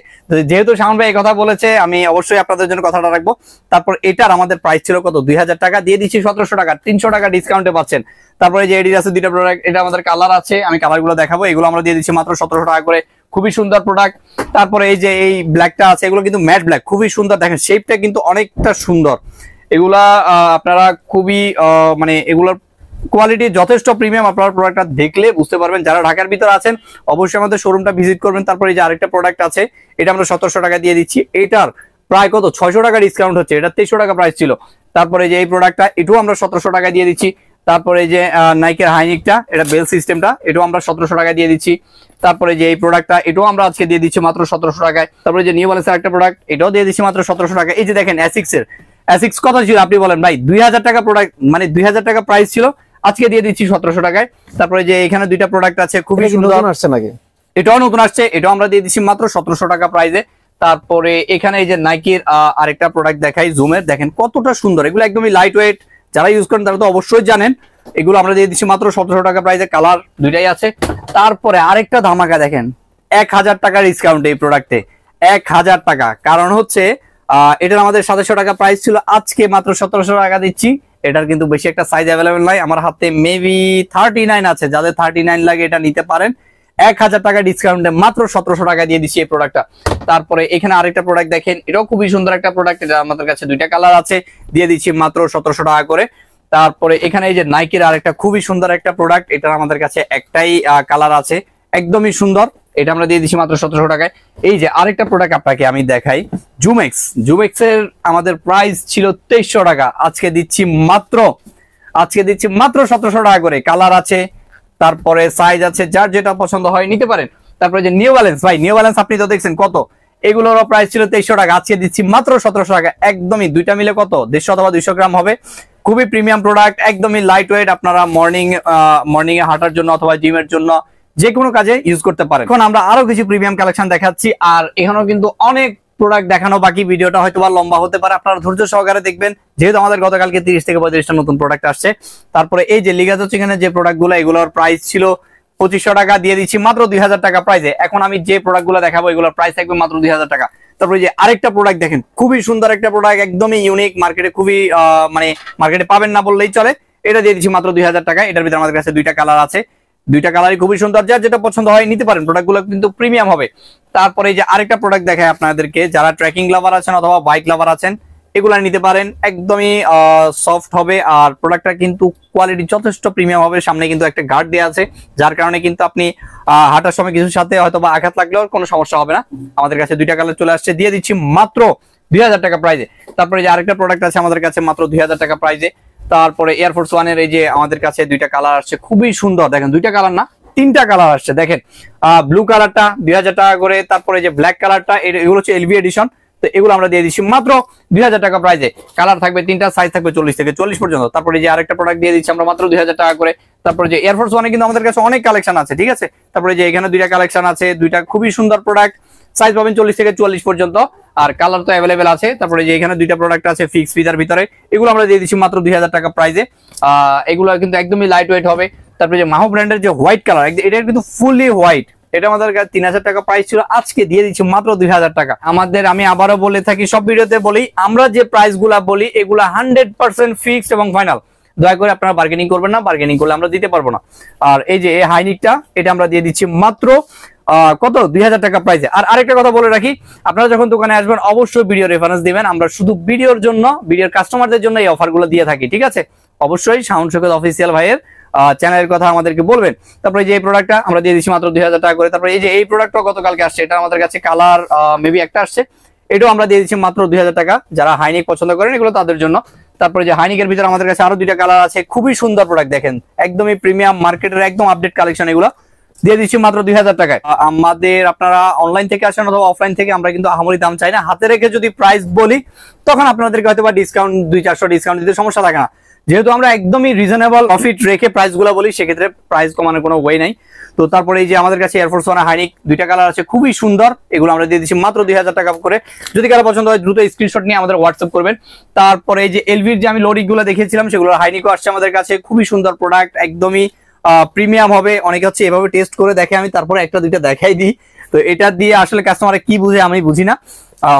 যেহেতু শাওন ভাই এই কথা বলেছে, আমি অবশ্যই আপনাদের জন্য কথাটা রাখবো। তারপর এটার আমাদের প্রাইস ছিল কত? 2000 টাকা, দিয়ে দিচ্ছি 1700 টাকা, 300 টাকা ডিসকাউন্টে পাচ্ছেন। তারপরে যে এডিডাসের দুইটা প্রোডাক্ট, এটা আমাদের কালার আছে, আমি কালারগুলো দেখাবো। এগুলো আমরা দিয়ে দিচ্ছি মাত্র 1700 টাকা করে, খুবই সুন্দর প্রোডাক্ট। তারপরে এই যে এই ব্ল্যাকটা আছে, এগুলো কিন্তু ম্যাট ব্ল্যাক, খুবই সুন্দর, দেখেন শেপটা কিন্তু অনেকটা সুন্দর। এগুলা আপনারা খুবই মানে এগুলোর কোয়ালিটি যথেষ্ট প্রিমিয়াম। আপনারা প্রোডাক্টটা দেখলে বুঝতে পারবেন। যারা ঢাকার ভিতরে আছেন অবশ্যই আমাদের শোরুমটা ভিজিট করবেন। তারপরে এই যে আরেকটা প্রোডাক্ট আছে, এটা আমরা 1700 টাকা দিয়ে দিচ্ছি। এটার প্রায় কত 600 টাকা ডিসকাউন্ট হচ্ছে, এটা 2300 টাকা প্রাইস ছিল। তারপরে যে এই প্রোডাক্টটা, এটাও আমরা 1700 টাকা দিয়ে দিচ্ছি। তারপরে যে নাইকের হাইনিকটা, এটা বেল সিস্টেমটা, এটাও আমরা 1700 টাকা দিয়ে দিচ্ছি। তারপরে যে এই প্রোডাক্টটা, এটাও আমরা আজকে দিয়ে দিচ্ছি মাত্র 1700 টাকায়। তারপরে যে নিউ ব্যালেন্সের একটা প্রোডাক্ট, এটাও দিয়ে দিচ্ছি মাত্র 1700 টাকা। এই যে দেখেন অ্যাসিক্স কত ছিল আপনি বলেন ভাই? 2000 টাকা প্রোডাক্ট, মানে 2000 টাকা প্রাইস ছিল, আজকে দিয়ে দিচ্ছি 1700 টাকায়। তারপরে যে এখানে দুইটা প্রোডাক্ট আছে, খুবই সুন্দর আসছে নাকি, এটাও নতুন আসছে, এটাও আমরা দিয়ে দিচ্ছি মাত্র 1700 টাকা প্রাইসে। তারপরে এখানে এই যে নাইকির আরেকটা প্রোডাক্ট দেখাই, জুমের, দেখেন কতটা সুন্দর। এগুলো একদমই লাইট ওয়েট, যারা ইউজ করেন তারা তো অবশ্যই জানেন। এগুলো আমরা দিয়ে দিচ্ছি মাত্র 1700 টাকা প্রাইসে, কালার দুইটাই আছে। তারপরে আরেকটা ধামাকা দেখেন, 1000 টাকা ডিসকাউন্ট এই প্রোডাক্টে, 1000 টাকা। কারণ হচ্ছে এটার আমাদের 700 টাকা প্রাইস ছিল, আজকে মাত্র 1700 টাকা দিচ্ছি। এটার কিন্তু বেশি একটা সাইজ অ্যাভেলেবেল নাই, আমার হাতে মেবি 39 আছে, যাদের 39 লাগে এটা নিতে পারেন। 1000 টাকা ডিসকাউন্টে মাত্র 1700 টাকা দিয়ে দিচ্ছি এই প্রোডাক্টটা। তারপরে এখানে আরেকটা প্রোডাক্ট দেখেন, এটাও খুবই সুন্দর একটা প্রোডাক্ট, এটা আমাদের কাছে দুইটা কালার আছে, দিয়ে দিচ্ছি মাত্র 1700 টাকা করে। তারপরে এখানে এই যে নাইকির আরেকটা খুবই সুন্দর একটা প্রোডাক্ট, এটা আমাদের কাছে একটাই কালার আছে, একদমই সুন্দর, এটা আমরা দিয়ে দিচ্ছি মাত্র 1700 টাকায়। এই যে আরেকটা প্রোডাক্ট আপনাকে আমি দেখাই, জুমেক্স এর আমাদের প্রাইস ছিল 2300 টাকা, আজকে দিচ্ছি মাত্র 1700 টাকা করে। কালার আছে, তারপরে সাইজ আছে, যার যেটা পছন্দ হয় নিতে পারেন। তারপরে যে নিউ ব্যালেন্স, ভাই নিউ ব্যালেন্স আপনি তো দেখছেন কত, এগুলোরও প্রাইস ছিল 2300 টাকা, আজকে দিচ্ছি মাত্র 1700 টাকা। একদমই দুইটা মিলে কত 150 অথবা 200 গ্রাম হবে, খুবই প্রিমিয়াম প্রোডাক্ট, একদমই লাইট ওয়েট। আপনারা মর্নিং এ হাঁটার জন্য অথবা জিমের জন্য যে কোনো কাজে ইউজ করতে পারেন। এখন আমরা আরো কিছু প্রিমিয়াম কালেকশন দেখাচ্ছি, আর এখানেও কিন্তু অনেক প্রোডাক্ট দেখানো বাকি, ভিডিওটা হয়তো বা লম্বা হতে পারে, আপনারা ধৈর্য সহকারে দেখবেন, যেহেতু আমাদের গতকালকে 30 থেকে 35টা নতুন প্রোডাক্ট আসছে। তারপরে এই যে লিগাজো চিকেনের যে প্রোডাক্টগুলো, এগুলোর প্রাইস ছিল 2500 টাকা, দিয়ে দিচ্ছি মাত্র 2000 টাকা প্রাইসে। এখন আমি যে প্রোডাক্টগুলো দেখাবো এগুলোর প্রাইস থাকবে মাত্র 2000 টাকা। তারপরে যে আরেকটা প্রোডাক্ট দেখেন, খুবই সুন্দর একটা প্রোডাক্ট, একদমই ইউনিক, মার্কেটে খুবই মানে মার্কেটে পাবেন না বললেই চলে, এটা দিয়ে দিচ্ছি মাত্র 2000 টাকা। এটার ভিতরে আমাদের কাছে দুইটা কালার আছে, দুইটা কালারই খুবই সুন্দর, যার যেটা পছন্দ হয় নিতে পারেন, প্রোডাক্টগুলো কিন্তু প্রিমিয়াম হবে। তারপরে যে আরেকটা প্রোডাক্ট দেখায় আপনাদেরকে, যারা ট্রেকিং লাভার আছেন অথবা বাইক লাভার আছেন, এগুলা নিতে পারেন, একদমই সফট হবে আর প্রোডাক্টটা কিন্তু কোয়ালিটি যথেষ্ট প্রিমিয়াম হবে। সামনে কিন্তু একটা গার্ড দেওয়া আছে, যার কারণে কিন্তু আপনি হাঁটার সময় কিছুর সাথে হয়তো বা আঘাত লাগলেও কোনো সমস্যা হবে না। আমাদের কাছে 2টা কালার চলে আসছে, দিয়ে দিচ্ছি মাত্র 2000 টাকা প্রাইজে। তারপরে যে আরেকটা প্রোডাক্ট আছে আমাদের কাছে মাত্র 2000 টাকা প্রাইজে। তারপরে এয়ারফোর্স 1 এর এই যে আমাদের কাছে 2টা কালার আসছে, খুবই সুন্দর। দেখেন 2টা কালার না 3টা কালার আসছে। দেখেন ব্লু কালারটা 2000 টাকা করে, তারপরে যে ব্ল্যাক কালারটা এগুলো হচ্ছে এলভি এডিশন। তো এগুলো আমরা দিয়ে দিচ্ছি মাত্র 2000 টাকা প্রাইজে। কালার থাকবে 3টা, সাইজ থাকবে 40 থেকে 40 পর্যন্ত। তারপরে যে আরেকটা প্রোডাক্ট দিয়ে দিচ্ছি আমরা মাত্র 2000 টাকা করে। তারপরে যে এয়ারফোর্স 1 এ কিন্তু আমাদের কাছে অনেক কালেকশন আছে, ঠিক আছে। তারপরে যে এখানে 2টা কালেকশন আছে, 2টা খুবই সুন্দর প্রোডাক্ট, সাইজ পাবেন 40 থেকে 44 পর্যন্ত, আর কালার তো অ্যাভেলেবেল আছে। তারপরে যে এখানে 2টা প্রোডাক্ট আছে ফিক্স ফিতার ভিতরে, এগুলো আমরা দিয়ে দিচ্ছি মাত্র 2000 টাকা প্রাইজে। এগুলো কিন্তু একদমই লাইট ওয়েট হবে। তারপরে যে মাহো ব্র্যান্ডের যে হোয়াইট কালার, এটা কিন্তু ফুললি হোয়াইট, এটা আমাদের কাছে 3000 টাকা প্রাইস ছিল, আজকে দিয়ে দিচ্ছি মাত্র 2000 টাকা। আমি আবারও বলে থাকি, সব ভিডিওতে বলি, আমরা যে প্রাইস গুলা বলি এগুলা 100% ফিক্সড এবং ফাইনাল। দয়া করে আপনারা বার্গেনিং করবেন না, বার্গেনিং করলে আমরা দিতে পারবো না। আর এই যে এই হাইনিকটা, এটা আমরা দিয়ে দিচ্ছি মাত্র কত 2000 টাকা প্রাইসে। আর আরেকটা কথা বলে রাখি, আপনারা যখন দোকানে আসবেন অবশ্যই ভিডিও রেফারেন্স দিবেন। আমরা শুধু ভিডিওর জন্য, ভিডিওর কাস্টমারদের জন্য এই অফারগুলো দিয়ে থাকি, ঠিক আছে। অবশ্যই সাউন্ড শোকেস অফিসিয়াল ভাইয়ের চ্যানেলের কথা আমাদেরকে বলবেন। তারপরে যে এই প্রোডাক্টটা আমরা দিয়ে দিচ্ছি মাত্র 2000 টাকা করে। তারপরে এই যে এই প্রোডাক্টটা গতকালকে আসছে, এটা আমাদের কাছে কালার মেবি একটা আসছে, এটাও আমরা দিয়ে দিচ্ছি মাত্র 2000 টাকা। যারা হাইনিক পছন্দ করেন এগুলো তাদের জন্য। তারপরে যে হাইনিকের ভিতরে আমাদের কাছে আরো 2টা কালার আছে, খুবই সুন্দর প্রোডাক্ট, দেখেন একদমই প্রিমিয়াম, মার্কেটের একদম আপডেট কালেকশন, এগুলো দিয়ে দিচ্ছি মাত্র 2000 টাকায়। আমাদের আপনারা অনলাইন থেকে আসেন অথবা অফলাইন থেকে, আমরা কিন্তু আহামরি দাম চাই না। হাতে রেখে যদি প্রাইস বলি তখন আপনাদেরকে হয়তো বা ডিসকাউন্ট 200-400 ডিসকাউন্ট দিতে সমস্যা থাকে না। যেহেতু আমরা একদমই রিজনেবল প্রফিট রেখে প্রাইস গুলো বলি, সেক্ষেত্রে প্রাইস কমানোর কোনো ওয়ে নাই। তো তারপরে এই যে আমাদের কাছে এয়ারফোর্স 1 হাইনিক 2টা কালার আছে, খুবই সুন্দর, এগুলো আমরা দিয়ে দিচ্ছি মাত্র 2000 টাকা করে। যদি কারো পছন্দ হয় দ্রুত স্ক্রিনশট নিয়ে আমাদের হোয়াটসঅ্যাপ করবেন। তারপরে এই যে এলভির যে আমি লোডিক গুলো দেখিয়েছিলাম, সেগুলো হাইনিকও আসছে আমাদের কাছে, খুবই সুন্দর প্রোডাক্ট, একদমই প্রিমিয়াম হবে। অনেকে হচ্ছে এভাবে টেস্ট করে দেখে, আমি তারপরে একটা 2টা দেখাই দিই। তো এটা দিয়ে আসলে কাস্টমারে কি বুঝে আমি বুঝি না,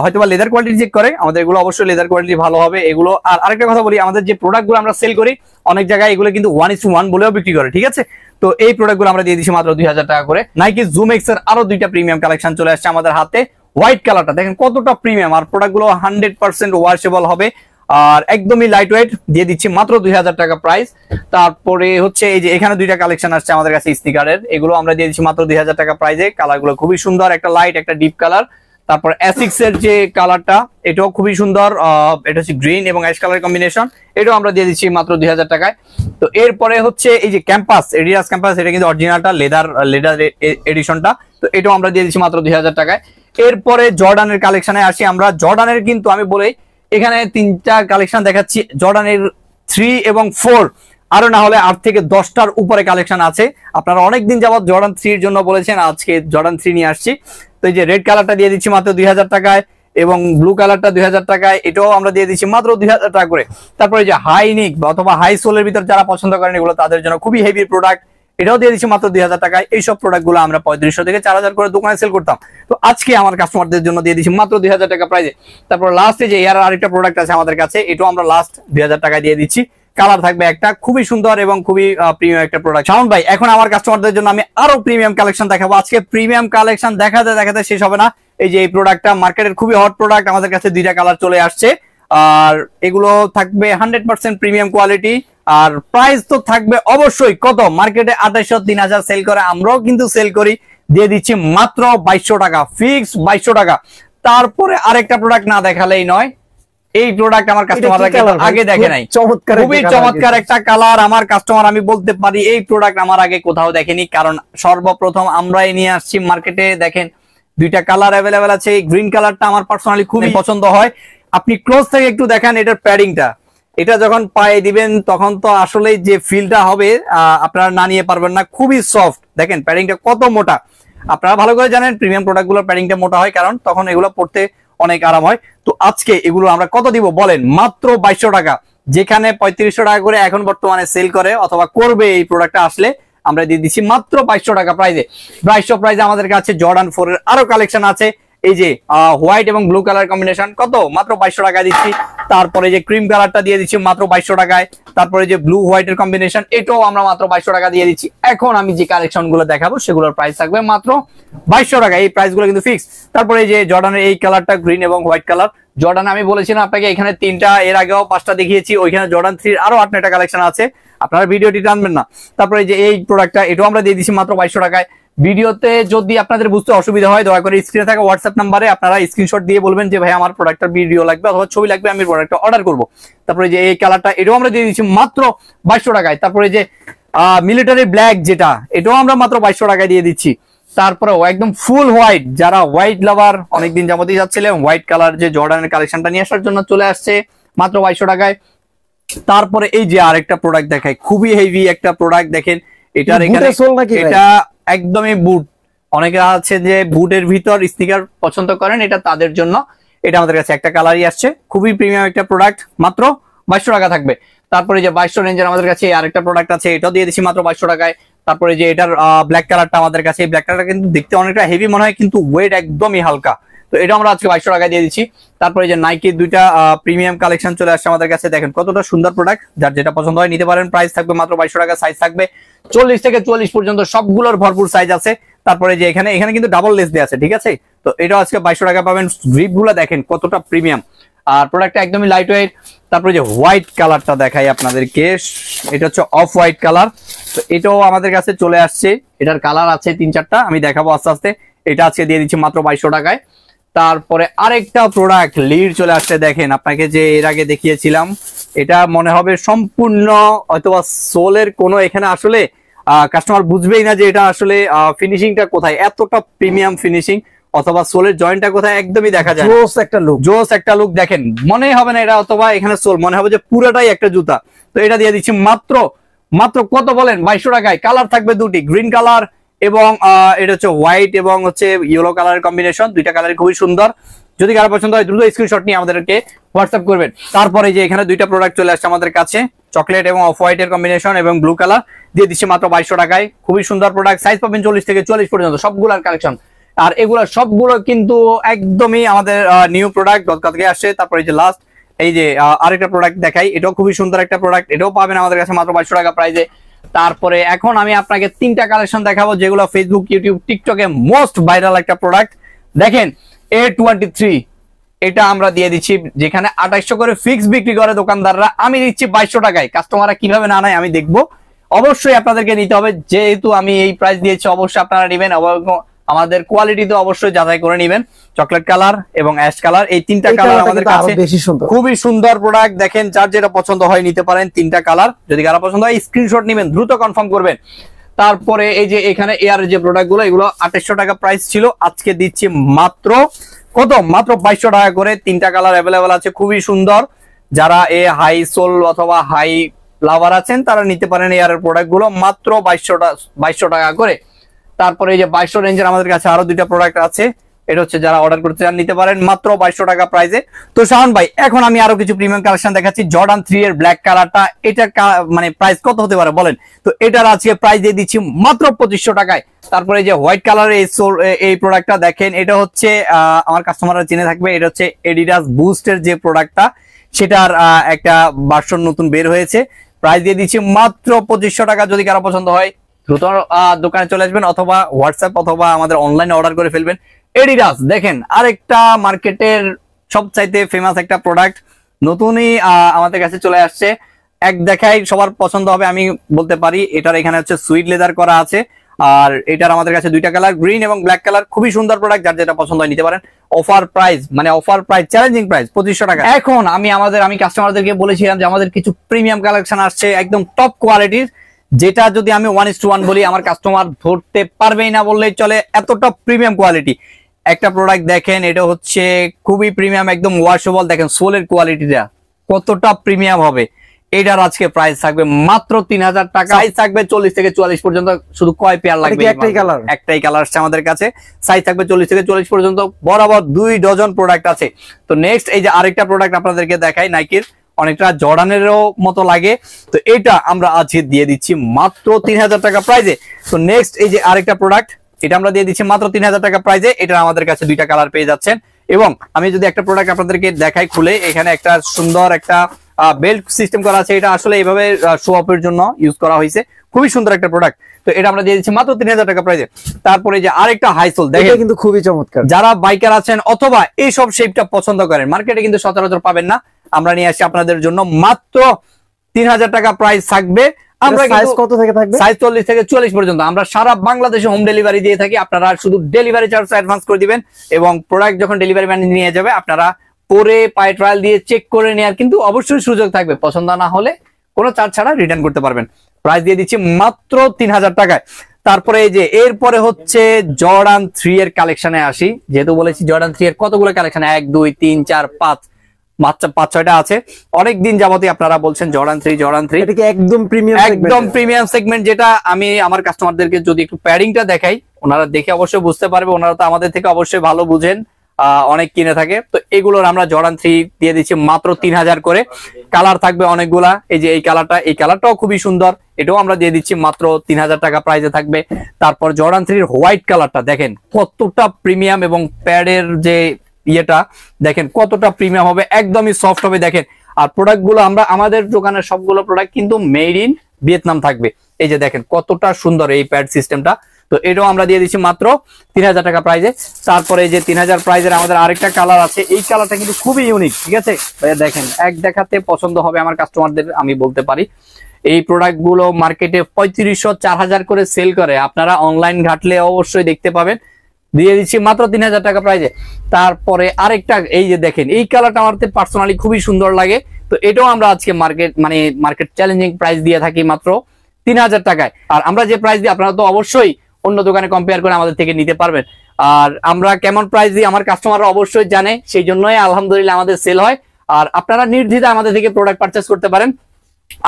হয়তো বা লেদার কোয়ালিটি চেক করে। আমাদের এগুলো অবশ্যই লেদার কোয়ালিটি ভালো হবে এগুলো। আর আরেকটা কথা বলি, আমাদের যে প্রোডাক্টগুলো আমরা সেল করি অনেক জায়গায় এগুলো কিন্তু 1:1 বলেও বিক্রি করে, ঠিক আছে। তো এই প্রোডাক্টগুলো আমরা দিয়ে দিচ্ছি মাত্র 2000 টাকা করে। নাইকি জুম এক্স এর আরো 2টা প্রিমিয়াম কালেকশন চলে আসছে আমাদের হাতে। হোয়াইট কালারটা দেখেন কতটা প্রিমিয়াম, আর প্রোডাক্টগুলো 100% ওয়াশেবল হবে আর একদমই লাইট ওয়েট, দিয়ে দিচ্ছি মাত্র 2000 টাকা প্রাইস। তারপরে হচ্ছে এই যে এখানে 2টা কালেকশন আসছে আমাদের কাছে স্নিকারের, এগুলো আমরা দিয়ে দিচ্ছি মাত্র 2000 টাকা প্রাইসে। কালারগুলো খুবই সুন্দর, একটা লাইট একটা ডিপ কালার। তারপর অ্যাসিক্স এর যে কালারটা, এটাও খুবই সুন্দর, এটা হচ্ছে গ্রিন এবং অ্যাশ কালার কম্বিনেশন, এটাও আমরা দিয়ে দিচ্ছি মাত্র 2000 টাকায়। তো এরপরে হচ্ছে এই যে ক্যাম্পাস, এডিডাস ক্যাম্পাস, এটা কিন্তু অরিজিনালটা লেদার এডিশনটা, তো এটাও আমরা দিয়ে দিচ্ছি মাত্র 2000 টাকায়। এরপরে জর্ডানের কালেকশনে আসি আমরা। জর্ডানের কিন্তু আমি বলি এখানে 3টা কালেকশন দেখাচ্ছি, জর্ডানের 3 এবং 4, আরো না হলে 8 থেকে 10টার উপরে কালেকশন আছে। আপনারা অনেকদিন যাবত জর্ডান 3 এর জন্য বলেছেন, আজকে জর্ডান 3 নিয়ে আসছি। তো এই যে রেড কালারটা দিয়ে দিচ্ছি মাত্র 2000 টাকায় এবং ব্লু কালারটা 2000 টাকায়, এটাও আমরা দিয়ে দিচ্ছি মাত্র 2000 টাকা করে। তারপরে যে হাইনিক অথবা হাই সোলের ভিতর যারা পছন্দ করেন এগুলো তাদের জন্য খুবই হেভি প্রোডাক্ট, এটাও দিয়ে দিচ্ছি মাত্র 2000 টাকায়। এইসব প্রোডাক্টগুলো আমরা 3500 থেকে 4000 করে দোকানে সেল করতাম, তো আজকে আমার কাস্টমারদের জন্য দিয়ে দিচ্ছি মাত্র 2000 টাকা প্রাইসে। তারপর লাস্টে যে এর আরেকটা প্রোডাক্ট আছে আমাদের কাছে, এটাও আমরা লাস্ট 2000 টাকায় দিয়ে দিচ্ছি। কালার থাকবে একটা, খুবই সুন্দর এবং খুবই প্রিমিয়াম একটা প্রোডাক্ট। সাউন্ড ভাই, এখন আমার কাস্টমারদের জন্য আমি আরো প্রিমিয়াম কালেকশন দেখাবো। আজকে প্রিমিয়াম কালেকশন দেখাতে দেখাতে শেষ হবে না। এই যে এই প্রোডাক্টটা মার্কেটের খুবই হট প্রোডাক্ট, আমাদের কাছে 2টা কালার চলে আসছে, আর এগুলো থাকবে 100% প্রিমিয়াম কোয়ালিটি। আর প্রাইস তো থাকবে অবশ্যই কত, মার্কেটে 2800-3000 সেল করে, আমরাও কিন্তু সেল করি, দিয়ে দিচ্ছি মাত্র 2200 টাকা, ফিক্স 2200 টাকা। তারপরে আরেকটা প্রোডাক্ট না দেখালেই নয়, এই প্রোডাক্ট আমার কাস্টমাররা আগে দেখে নাই, খুবই চমৎকার একটা কালার। আমার কাস্টমার, আমি বলতে পারি এই প্রোডাক্ট আমার আগে কোথাও দেখেনি, কারণ সর্বপ্রথম আমরাই নিয়ে আসছি মার্কেটে। দেখেন 2টা কালার অ্যাভেলেবেল আছে, গ্রিন কালারটা আমার পার্সোনালি খুবই পছন্দ হয়। আপনি ক্লোজ থেকে একটু দেখেন এটার প্যাডিংটা, এটা যখন পায়ে দিবেন তখন তো আসলে যে ফিলটা হবে আপনারা না নিয়ে পারবেন না, খুবই সফট। দেখেন প্যাডিংটা কত মোটা, আপনারা ভালো করে জানেন প্রিমিয়াম প্রোডাক্টগুলোর প্যাডিংটা মোটা হয়, কারণ তখন এগুলো পড়তে অনেক আরাম হয়। তো আজকে এগুলো আমরা কত দিব বলেন, মাত্র 2200 টাকা, যেখানে 3500 টাকা করে এখন বর্তমানে সেল করে অথবা করবে এই প্রোডাক্টটা আসলে, আমরা দিয়ে দিচ্ছি মাত্র 2200 টাকা প্রাইজে। 2200 প্রাইজে আমাদের কাছে জর্ডান 4 এর আরো কালেকশন আছে। এই যে হোয়াইট এবং ব্লু কালার কম্বিনেশন কত মাত্র 2200 টাকায় দিচ্ছি। তারপরে যে ক্রিম কালারটা দিয়ে দিচ্ছি মাত্র 2200 টাকায়। তারপরে যে ব্লু হোয়াইটের কম্বিনেশন এটাও আমরা মাত্র 2200 টাকা দিয়ে দিচ্ছি। এখন আমি যে কালেকশন গুলো দেখাবো সেগুলোর প্রাইস থাকবে মাত্র 2200 টাকা, এই প্রাইস গুলো কিন্তু ফিক্স। তারপরে যে জর্ডানের এই কালারটা গ্রিন এবং হোয়াইট কালার, জর্ডান আমি বলেছিলাম আপনাকে এখানে 3টা, এর আগেও 5টা দেখিয়েছি, ওইখানে জর্ডান 3 আরো 8-9টা কালেকশন আছে, আপনারা ভিডিওটি টানবেন না। তারপরে যে এই প্রোডাক্টটা এটাও আমরা দিয়ে দিচ্ছি মাত্র 2200 টাকায়। ভিডিওতে যদি আপনাদের বুঝতে অসুবিধা হয় দয়া করে স্ক্রিনে থাকা হোয়াটসঅ্যাপ নাম্বারে আপনারা স্ক্রিনশট দিয়ে বলবেন যে ভাই আমার প্রোডাক্টটার ভিডিও লাগবে অথবা ছবি লাগবে, আমি প্রোডাক্টটা অর্ডার করব। তারপরে যে এই কালারটা এটাও আমরা দিয়ে দিচ্ছি মাত্র 2200 টাকায়। তারপরে যে মিলিটারি ব্ল্যাক যেটা এটাও আমরা মাত্র 2200 টাকায় দিয়ে দিচ্ছি। তারপরেও একদম ফুল হোয়াইট, যারা হোয়াইট লাভার অনেকদিন যাবতই যাচ্ছিলেন হোয়াইট কালার যে জর্ডানের কালেকশনটা নিয়ে আসার জন্য চলে আসছে মাত্র 2200 টাকায়। তারপরে এই যে আরেকটা প্রোডাক্ট দেখাই, খুবই হেভি একটা প্রোডাক্ট দেখেন, এটার এখানে এটা একদমই বুট, অনেকে আছে যে বুটের ভিতর স্নিকার পছন্দ করেন, এটা তাদের জন্য। এটা আমাদের কাছে একটা কালারই আসছে, খুবই প্রিমিয়াম একটা প্রোডাক্ট, মাত্র 2200 টাকা থাকবে। তারপরে যে 2200 রেঞ্জের আমাদের কাছে আরেকটা প্রোডাক্ট আছে, এটাও দিয়ে দিচ্ছি মাত্র 2200 টাকায়। তারপরে যে এটার ব্ল্যাক কালারটা আমাদের কাছে, এই ব্ল্যাক কালারটা কিন্তু দেখতে অনেকটা হেভি মনে হয় কিন্তু ওয়েট একদমই হালকা, তো এটা আমরা আজকে 2200 টাকায় দিয়ে দিচ্ছি। তারপরে যে নাইকির 2টা প্রিমিয়াম কালেকশন চলে আসছে আমাদের কাছে, দেখেন কতটা সুন্দর প্রোডাক্ট, যার যেটা পছন্দ হয় নিতে পারেন। প্রাইস থাকবে মাত্র 2200 টাকা, সাইজ থাকবে 40 থেকে 44 পর্যন্ত, সবগুলোর ভরপুর সাইজ আছে। তারপরে যে এখানে কিন্তু ডাবল লেস দেওয়া আছে, ঠিক আছে, তো এটাও আজকে 2200 টাকা পাবেন। গ্রিপ গুলো দেখেন কতটা প্রিমিয়াম, আর প্রোডাক্টটা একদমই লাইট ওয়েট। তারপরে যে হোয়াইট কালারটা দেখাই আপনাদেরকে, এটা হচ্ছে অফ হোয়াইট কালার, তো এটাও আমাদের কাছে চলে আসছে, এটার কালার আছে 3-4টা, আমি দেখাবো আস্তে আস্তে। এটা আজকে দিয়ে দিচ্ছি মাত্র 2200 টাকায়। তারপরে আরেকটা প্রোডাক্ট লিড চলে আসছে, দেখেন আপনাকে যে এর আগে দেখিয়েছিলাম, এটা মনে হবে সম্পূর্ণ অথবা সোলের কোনো এখানে আসলে কাস্টমার বুঝবেই না যে এটা আসলে ফিনিশিংটা কোথায়, এতটা প্রিমিয়াম ফিনিশিং, অথবা সোলের জয়েন্টটা কোথায় একদমই দেখা যায়, জোস একটা লুক দেখেন, মনে হবে না এটা অথবা এখানে সোল, মনে হবে যে পুরোটাই একটা জুতা। তো এটা দিয়ে দিচ্ছি মাত্র কত বলেন 2200 টাকায়। কালার থাকবে 2টি, গ্রিন কালার এবং এটা হচ্ছে হোয়াইট এবং হচ্ছে ইয়েলো কালারের কম্বিনেশন, 2টা কালার খুবই সুন্দর। যদি কারো পছন্দ হয় দ্রুত স্ক্রিনশট নিয়ে আমাদেরকে হোয়াটসঅ্যাপ করবেন। তারপরে যে এখানে 2টা প্রোডাক্ট চলে আসছে আমাদের কাছে, চকলেট এবং অফ হোয়াইট এর কম্বিনেশন এবং ব্লু কালার, দিয়ে দিচ্ছি মাত্র 2200 টাকায়। খুবই সুন্দর প্রোডাক্ট, সাইজ পাবেন 40 থেকে 44 পর্যন্ত, সবগুলোর কালেকশন। আর এগুলো সবগুলো কিন্তু একদমই আমাদের নিউ প্রোডাক্ট, গতকালকে আসছে। তারপরে যে লাস্ট এই যে আরেকটা প্রোডাক্ট দেখাই, এটাও খুবই সুন্দর একটা প্রোডাক্ট, এটাও পাবেন আমাদের কাছে মাত্র 2200 টাকা প্রাইসে। তারপরে এখন আমি আপনাকে 3টা কালেকশন দেখাবো যেগুলো ফেসবুক, ইউটিউব, টিকটকে মোস্ট ভাইরাল একটা প্রোডাক্ট। দেখেন A23, এটা আমরা দিয়ে দিচ্ছি, যেখানে 2800 করে ফিক্স বিক্রি করে দোকানদাররা, আমি দিচ্ছি 2200 টাকায়। কাস্টমাররা কিভাবে না নেয় আমি দেখবো, অবশ্যই আপনাদেরকে নিতে হবে, যেহেতু আমি এই প্রাইস দিয়েছি অবশ্যই আপনারা নেবেন, আমাদের কোয়ালিটি তো অবশ্যই যাচাই করে নেবেন। চকলেট কালার এবং অ্যাশ কালার, এই 3টা কালার আমাদের কাছে খুবই সুন্দর প্রোডাক্ট, দেখেন যার যেটা পছন্দ হয় নিতে পারেন। 3টা কালার, যদি কারো পছন্দ হয় স্ক্রিনশট নেবেন, দ্রুত কনফার্ম করবেন। তারপরে এই যে এখানে এয়ার যে প্রোডাক্ট গুলো, এগুলো 2800 টাকা প্রাইস ছিল, আজকে দিচ্ছি মাত্র কত, মাত্র 2200 টাকা করে। 3টা কালার অ্যাভেলেবেল আছে, খুবই সুন্দর। যারা হাই সোল অথবা হাই লাভার আছেন তারা নিতে পারেন এয়ারের প্রোডাক্ট গুলো মাত্র 2200 টাকা করে। তারপরে এই যে 2200 রেঞ্জের আমাদের কাছে আরো 2টা প্রোডাক্ট আছে, এটা হচ্ছে যারা অর্ডার করতে চান নিতে পারেন মাত্র 2200 টাকা প্রাইসে। তো শাওন ভাই, এখন আমি আরো কিছু প্রিমিয়াম কালেকশন দেখাচ্ছি। জর্ডান 3 এর ব্ল্যাক কালারটা, এটার মানে প্রাইস কত হতে পারে বলেন? তো এটার আজকে প্রাইস দিয়ে দিচ্ছি মাত্র 2500 টাকায়। তারপরে যে হোয়াইট কালারের এই প্রোডাক্টটা দেখেন, এটা হচ্ছে আমার কাস্টমাররা চিনে থাকবে, এটা হচ্ছে এডিডাস বুস্টের যে প্রোডাক্টটা, সেটার একটা ভার্সন নতুন বের হয়েছে, প্রাইস দিয়ে দিচ্ছি মাত্র 2500 টাকা। যদি কারো পছন্দ হয় দ্রুত দোকানে চলে আসবেন অথবা হোয়াটসঅ্যাপ অথবা আমাদের অনলাইনে অর্ডার করে ফেলবেন। এডিডাস দেখেন আরেকটা মার্কেটের সবচাইতে ফেমাস একটা প্রোডাক্ট, নতুনই আমাদের কাছে চলে আসছে, এক দেখাই সবার পছন্দ হবে আমি বলতে পারি। এটার এখানে হচ্ছে সুইট লেদার করা আছে, আর এটার আমাদের কাছে 2টা কালার, গ্রিন এবং ব্ল্যাক কালার, খুবই সুন্দর প্রোডাক্ট, যার যেটা পছন্দ হয় নিতে পারেন। অফার প্রাইস, মানে অফার প্রাইস, চ্যালেঞ্জিং প্রাইস 2500 টাকা। এখন আমি কাস্টমারদেরকে বলেছিলাম যে আমাদের কিছু প্রিমিয়াম কালেকশন আসছে একদম টপ কোয়ালিটির, যেটা যদি আমি 1:1 বলি আমার কাস্টমার ধরতে পারবেই না বললেই চলে, এতটা প্রিমিয়াম কোয়ালিটি একটা প্রোডাক্ট। দেখেন এটা হচ্ছে খুবই প্রিমিয়াম, একদম ওয়াশেবল, দেখেন সোলের কোয়ালিটিটা কতটা প্রিমিয়াম হবে। এটার আজকে প্রাইস থাকবে মাত্র 3000 টাকা, সাইজ থাকবে 40 থেকে 44 পর্যন্ত। শুধু কয় পেয়ার লাগবে? একটাই কালার আসছে আমাদের কাছে, সাইজ থাকবে 40 থেকে 44 পর্যন্ত, বরাবর 2 ডজন প্রোডাক্ট আছে। তো নেক্সট এই যে আরেকটা প্রোডাক্ট আপনাদেরকে দেখাই, নাইকির, অনেকটা জর্ডানেরও মতো লাগে, তো এটা আমরা আজকে দিয়ে দিচ্ছি মাত্র 3000 টাকা প্রাইসে। তো নেক্সট এই যে আরেকটা প্রোডাক্ট, এটা আমরা দিয়ে দিচ্ছি মাত্র 3000 টাকা প্রাইজে। এটা আমাদের কাছে দুইটা কালার পেয়ে যাচ্ছেন। এবং আমি যদি একটা প্রোডাক্ট আপনাদেরকে দেখাই খুলে, এখানে একটা সুন্দর একটা বেল্ট সিস্টেম করা আছে। এটা আসলে এইভাবে শো অফের জন্য ইউজ করা হয়েছে, খুবই সুন্দর একটা প্রোডাক্ট। তো এটা আমরা দিয়ে দিচ্ছি মাত্র 3000 টাকা প্রাইজে। তারপরে যে আরেকটা হাইসোল দেখেন, কিন্তু খুবই চমৎকার। যারা বাইকার আছেন অথবা এই সব শেপটা পছন্দ করেন, মার্কেটে কিন্তু সচরাচর পাবেন না, আমরা নিয়ে আসি আপনাদের জন্য মাত্র 3000 টাকা প্রাইস থাকবে। আমরা সাইজ কত থেকে থাকবে? সাইজ 40 থেকে 44 পর্যন্ত আমরা সারা বাংলাদেশে হোম ডেলিভারি দিয়ে থাকি। আপনারা শুধু ডেলিভারি চার্জ অ্যাডভান্স করে দিবেন এবং প্রোডাক্ট যখন ডেলিভারি ম্যান নিয়ে যাবে আপনারা পরে পায়ে ট্রায়াল দিয়ে চেক করে নেওয়ার কিন্তু অবশ্যই সুযোগ থাকবে। পছন্দ না হলে কোনো চার্জ ছাড়া রিটার্ন করতে পারবেন। প্রাইস দিয়ে দিচ্ছি মাত্র 3000 টাকায়। তারপরে এই যে এরপরে হচ্ছে জর্ডান 3 এর কালেকশনে আসি। যেহেতু বলেছি জর্ডান 3 এর কতগুলো কালেকশন, 1 2 3 4 5 5-6টা আছে। অনেকদিন যাবতই আপনারা বলছেন জর্ডান 3। এটা কি একদম প্রিমিয়াম? একদম প্রিমিয়াম সেগমেন্ট, যেটা আমি আমার কাস্টমারদেরকে যদি একটু প্যাডিংটা দেখাই, ওনারা দেখে অবশ্যই বুঝতে পারবে। ওনারা তো আমাদের থেকে অবশ্যই ভালো বুঝেন, অনেক কিনে থাকে। তো এগুলোর আমরা জর্ডান 3 দিয়ে দিচ্ছি মাত্র 3000 করে। কালার থাকবে অনেকগুলা। এই যে এই কালারটাও খুবই সুন্দর, এটাও আমরা দিয়ে দিচ্ছি মাত্র 3000 টাকা প্রাইসে থাকবে। তারপর জর্ডান 3 হোয়াইট কালারটা দেখেন কতটা প্রিমিয়াম, এবং প্যাডের যে ইয়েটা দেখেন কতটা প্রিমিয়াম হবে, একদমই সফট হবে দেখেন। আর প্রোডাক্ট গুলো আমরা আমাদের দোকানের সবগুলো প্রোডাক্ট কিন্তু মেড ইন ভিয়েতনাম থাকবে। এই যে দেখেন কতটা সুন্দর এই প্যাড সিস্টেমটা। তো এটাও আমরা দিয়ে দিচ্ছি মাত্র 3000 টাকা প্রাইজে। তারপরে এই যে 3000 প্রাইজের আমাদের আরেকটা কালার আছে, এই কালারটা কিন্তু খুবই ইউনিক, ঠিক আছে দেখেন, এক দেখাতে পছন্দ হবে আমার কাস্টমারদের, আমি বলতে পারি। এই প্রোডাক্ট গুলো মার্কেটে 3500-4000 করে সেল করে, আপনারা অনলাইন ঘাটলে অবশ্যই দেখতে পাবেন। দিয়ে দিচ্ছি মাত্র 3000 টাকা প্রাইজে। তারপরে আরেকটা এই যে দেখেন, এই কালারটা আমার পার্সোনালি খুবই সুন্দর লাগে। তো এটাও আমরা আজকে মার্কেট চ্যালেঞ্জিং প্রাইস দিয়ে থাকি মাত্র 3000 টাকায়। আর আমরা যে প্রাইস দিই আপনারা তো অবশ্যই অন্য দোকানে কম্পেয়ার করে আমাদের থেকে নিতে পারবেন। আর আমরা কেমন প্রাইস দিই আমার কাস্টমাররা অবশ্যই জানে, সেই জন্যই আলহামদুলিল্লাহ আমাদের সেল হয়। আর আপনারা নির্দ্বিধায় আমাদের থেকে প্রোডাক্ট পারচেস করতে পারেন।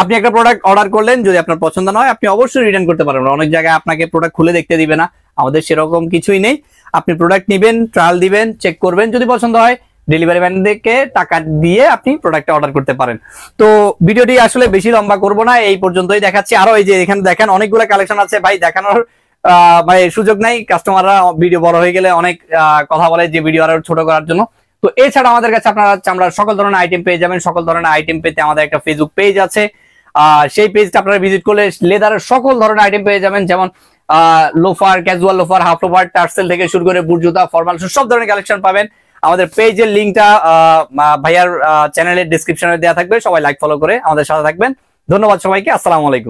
আপনি একটা প্রোডাক্ট অর্ডার করলেন, যদি আপনার পছন্দ না হয় আপনি অবশ্যই রিটার্ন করতে পারবেন। অনেক জায়গায় আপনাকে প্রোডাক্ট খুলে দেখতে দিবে না, আমাদের সেরকম কিছুই নেই। আপনি প্রোডাক্ট নেবেন, ট্রায়াল দিবেন, চেক করবেন, যদি পছন্দ হয় ডেলিভারি ম্যানদেরকে টাকা দিয়ে আপনি প্রোডাক্টটা অর্ডার করতে পারেন। তো ভিডিওটি আসলে বেশি লম্বা করব না, এই পর্যন্তই দেখাচ্ছি। আরো এই যে এখানে দেখেন অনেকগুলো কালেকশন আছে ভাই, দেখানোর মানে সুযোগ নাই। কাস্টমাররা ভিডিও বড় হয়ে গেলে অনেক কথা বলে যে ভিডিও আরো ছোট করার জন্য। তো এছাড়া আমাদের কাছে আপনারা চামড়া সকল ধরনের আইটেম পেয়ে যাবেন। সকল ধরনের আইটেম পেতে আমাদের একটা ফেসবুক পেজ আছে, সেই পেজটা আপনারা ভিজিট করলে লেদারের সকল ধরনের আইটেম পেয়ে যাবেন, যেমন loafer, casual loafer, half loafer, tassel থেকে শুরু করে বুট জুতা, ফরমাল সব ধরনের কালেকশন পাবেন। আমাদের পেজের লিঙ্কটা ভাইয়ার চ্যানেলের ডেসক্রিপশনে দেওয়া থাকবে, সবাই লাইক ফলো করে আমাদের সাথে থাকবেন। ধন্যবাদ সবাইকে, আসসালামু আলাইকুম।